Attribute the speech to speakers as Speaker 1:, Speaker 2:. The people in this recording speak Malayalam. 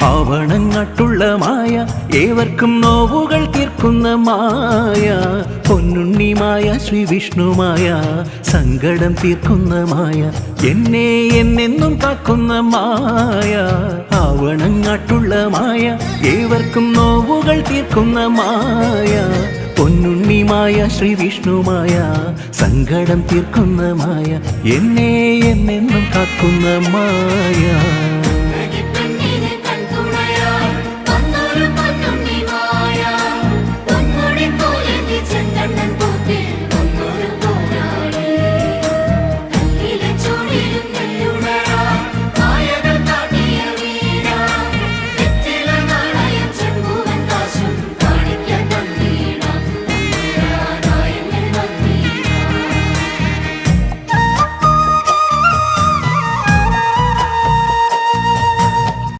Speaker 1: ആവണങ്ങാട്ടുള്ള മായ, ഏവർക്കും നോവുകൾ തീർക്കുന്ന മായ, പൊന്നുണ്ണി മായ, ശ്രീ വിഷ്ണുമായ, സങ്കടം തീർക്കുന്ന മായ, എന്നെ എന്നെന്നും കാക്കുന്ന മായ. ആവണങ്ങാട്ടുള്ള മായ, ഏവർക്കും നോവുകൾ തീർക്കുന്ന മായ, പൊന്നുണ്ണി മായ, ശ്രീ വിഷ്ണുമായ, സങ്കടം തീർക്കുന്ന മായ, എന്നെ എന്നെന്നും കാക്കുന്ന മായ.